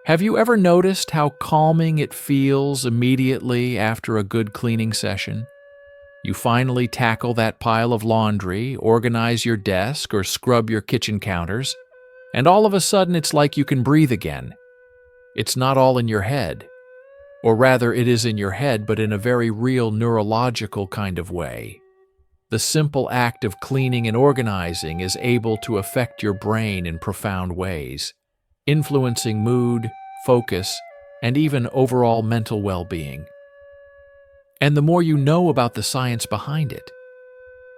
Have you ever noticed how calming it feels immediately after a good cleaning session? You finally tackle that pile of laundry, organize your desk, or scrub your kitchen counters, and all of a sudden it's like you can breathe again. It's not all in your head. Or rather, it is in your head, but in a very real neurological kind of way. The simple act of cleaning and organizing is able to affect your brain in profound ways, influencing mood, focus, and even overall mental well-being. And the more you know about the science behind it,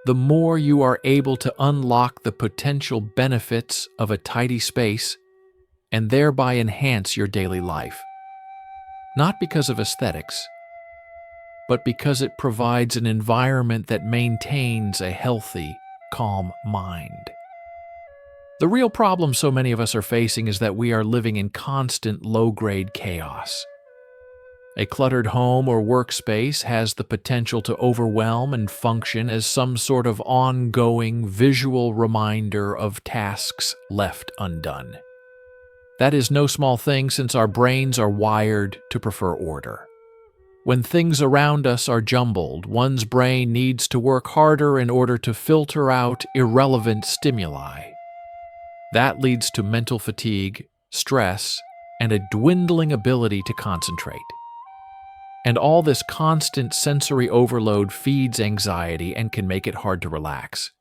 the more you are able to unlock the potential benefits of a tidy space and thereby enhance your daily life. Not because of aesthetics, but because it provides an environment that maintains a healthy, calm mind. The real problem so many of us are facing is that we are living in constant low-grade chaos. A cluttered home or workspace has the potential to overwhelm and function as some sort of ongoing visual reminder of tasks left undone. That is no small thing since our brains are wired to prefer order. When things around us are jumbled, one's brain needs to work harder in order to filter out irrelevant stimuli. That leads to mental fatigue, stress, and a dwindling ability to concentrate. And all this constant sensory overload feeds anxiety and can make it hard to relax,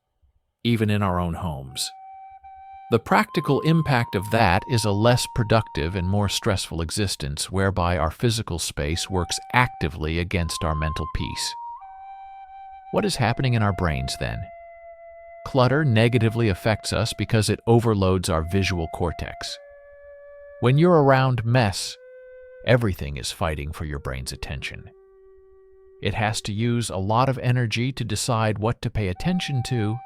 even in our own homes. The practical impact of that is a less productive and more stressful existence whereby our physical space works actively against our mental peace. What is happening in our brains then? Clutter negatively affects us because it overloads our visual cortex. When you're around mess, everything is fighting for your brain's attention. It has to use a lot of energy to decide what to pay attention to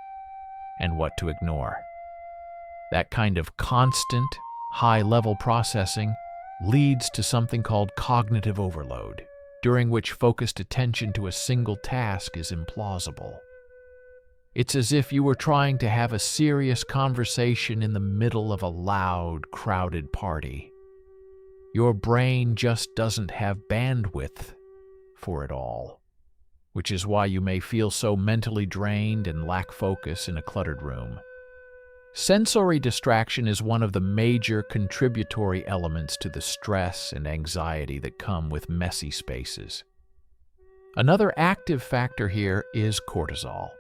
and what to ignore. That kind of constant, high-level processing leads to something called cognitive overload, during which focused attention to a single task is implausible. It's as if you were trying to have a serious conversation in the middle of a loud, crowded party. Your brain just doesn't have bandwidth for it all, which is why you may feel so mentally drained and lack focus in a cluttered room. Sensory distraction is one of the major contributory elements to the stress and anxiety that come with messy spaces. Another active factor here is cortisol,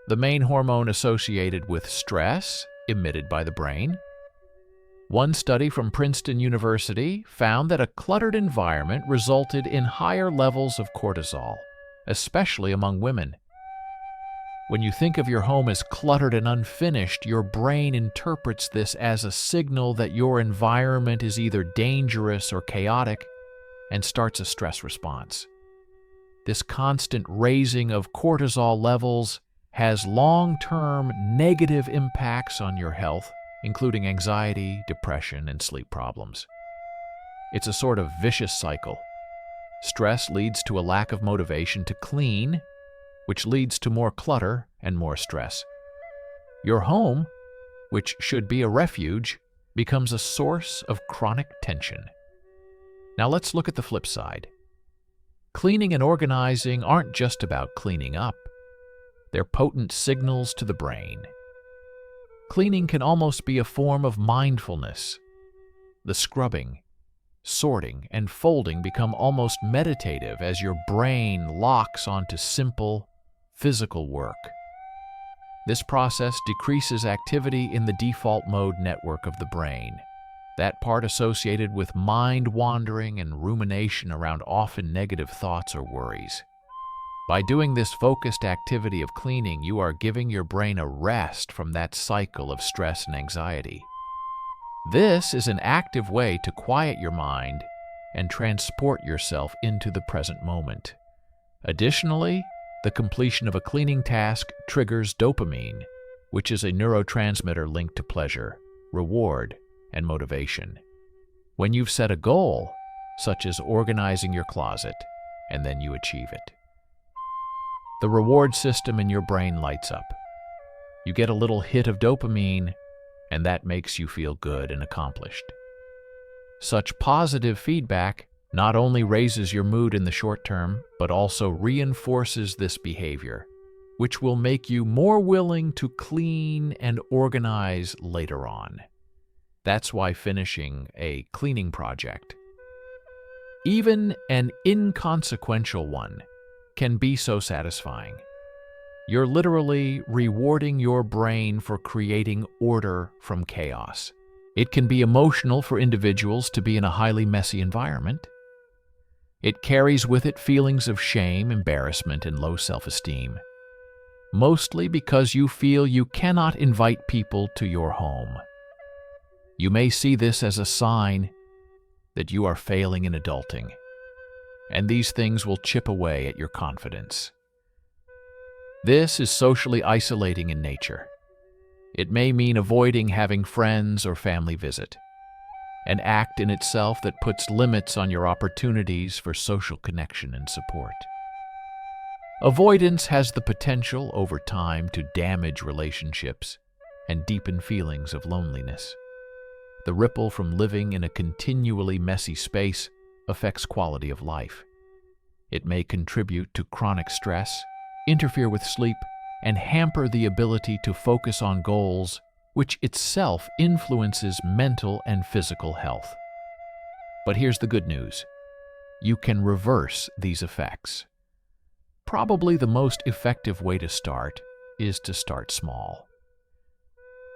the main hormone associated with stress emitted by the brain. One study from Princeton University found that a cluttered environment resulted in higher levels of cortisol, especially among women. When you think of your home as cluttered and unfinished, your brain interprets this as a signal that your environment is either dangerous or chaotic and starts a stress response. This constant raising of cortisol levels has long-term negative impacts on your health, including anxiety, depression, and sleep problems. It's a sort of vicious cycle. Stress leads to a lack of motivation to clean, which leads to more clutter and more stress. Your home, which should be a refuge, becomes a source of chronic tension. Now let's look at the flip side. Cleaning and organizing aren't just about cleaning up. They're potent signals to the brain. Cleaning can almost be a form of mindfulness. The scrubbing, sorting, and folding become almost meditative as your brain locks onto simple, physical work. This process decreases activity in the default mode network of the brain, that part associated with mind wandering and rumination around often negative thoughts or worries. By doing this focused activity of cleaning, you are giving your brain a rest from that cycle of stress and anxiety. This is an active way to quiet your mind and transport yourself into the present moment. Additionally, the completion of a cleaning task triggers dopamine, which is a neurotransmitter linked to pleasure, reward, and motivation. When you've set a goal, such as organizing your closet, and then you achieve it, the reward system in your brain lights up. You get a little hit of dopamine, and that makes you feel good and accomplished. Such positive feedback not only raises your mood in the short term, but also reinforces this behavior, which will make you more willing to clean and organize later on. That's why finishing a cleaning project, even an inconsequential one, can be so satisfying. You're literally rewarding your brain for creating order from chaos. It can be emotional for individuals to be in a highly messy environment. It carries with it feelings of shame, embarrassment, and low self-esteem, mostly because you feel you cannot invite people to your home. You may see this as a sign that you are failing in adulting, and these things will chip away at your confidence. This is socially isolating in nature. It may mean avoiding having friends or family visit, an act in itself that puts limits on your opportunities for social connection and support. Avoidance has the potential over time to damage relationships and deepen feelings of loneliness. The ripple from living in a continually messy space affects quality of life. It may contribute to chronic stress, interfere with sleep, and hamper the ability to focus on goals, which itself influences mental and physical health. But here's the good news. You can reverse these effects. Probably the most effective way to start is to start small.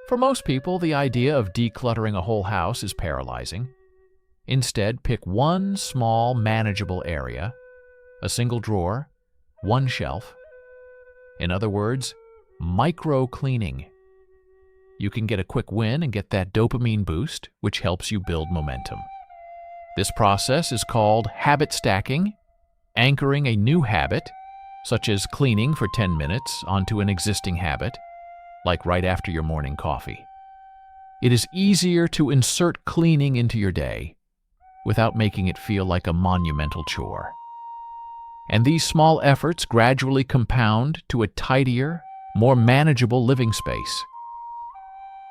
For most people, the idea of decluttering a whole house is paralyzing. Instead, pick one small, manageable area, a single drawer, one shelf. In other words, micro-cleaning. You can get a quick win and get that dopamine boost, which helps you build momentum. This process is called habit stacking, anchoring a new habit, such as cleaning for 10 minutes, onto an existing habit, like right after your morning coffee. It is easier to insert cleaning into your day without making it feel like a monumental chore. And these small efforts gradually compound to a tidier, more manageable living space.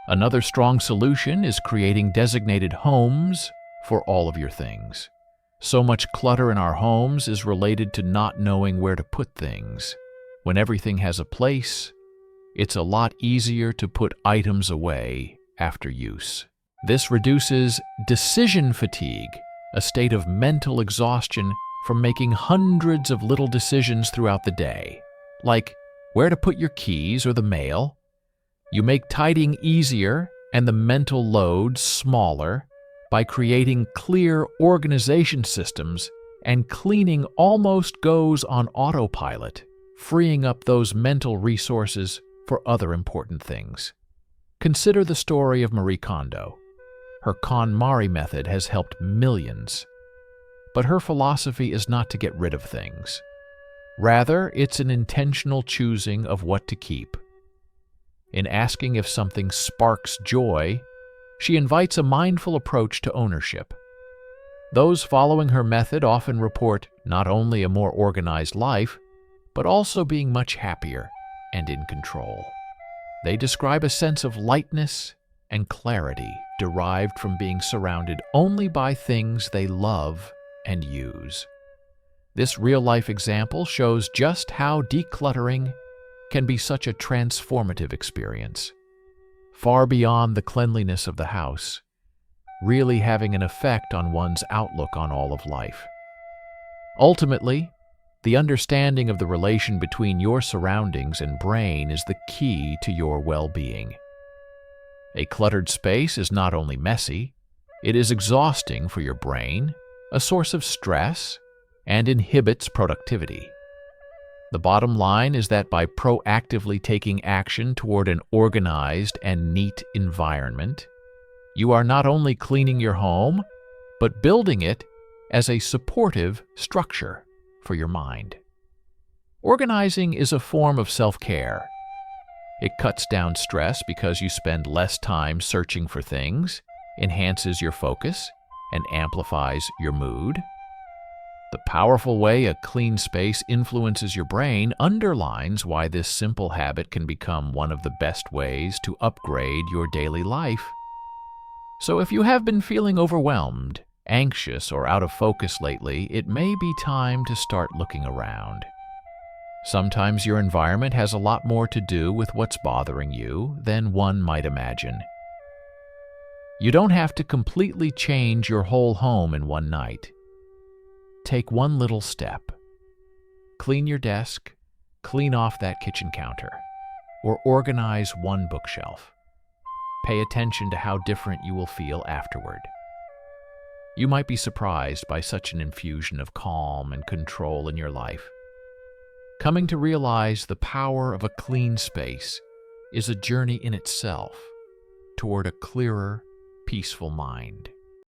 Another strong solution is creating designated homes for all of your things. So much clutter in our homes is related to not knowing where to put things. When everything has a place, it's a lot easier to put items away after use. This reduces decision fatigue, a state of mental exhaustion from making hundreds of little decisions throughout the day, like where to put your keys or the mail. You make tidying easier and the mental load smaller by creating clear organization systems, and cleaning almost goes on autopilot, freeing up those mental resources for other important things. Consider the story of Marie Kondo. Her KonMari method has helped millions. But her philosophy is not to get rid of things. Rather, it's an intentional choosing of what to keep. In asking if something sparks joy, she invites a mindful approach to ownership. Those following her method often report not only a more organized life, but also being much happier and in control. They describe a sense of lightness and clarity derived from being surrounded only by things they love and use. This real-life example shows just how decluttering can be such a transformative experience, far beyond the cleanliness of the house, really having an effect on one's outlook on all of life. Ultimately, the understanding of the relation between your surroundings and brain is the key to your well-being. A cluttered space is not only messy, it is exhausting for your brain, a source of stress, and inhibits productivity. The bottom line is that by proactively taking action toward an organized and neat environment, you are not only cleaning your home, but building it as a supportive structure for your mind. Organizing is a form of self-care. It cuts down stress because you spend less time searching for things, enhances your focus, and amplifies your mood. The powerful way a clean space influences your brain underlines why this simple habit can become one of the best ways to upgrade your daily life. So if you have been feeling overwhelmed, anxious or out of focus lately, it may be time to start looking around. Sometimes your environment has a lot more to do with what's bothering you than one might imagine. You don't have to completely change your whole home in one night. Take one little step. Clean your desk, clean off that kitchen counter, or organize one bookshelf. Pay attention to how different you will feel afterward. You might be surprised by such an infusion of calm and control in your life. Coming to realize the power of a clean space is a journey in itself toward a clearer, peaceful mind.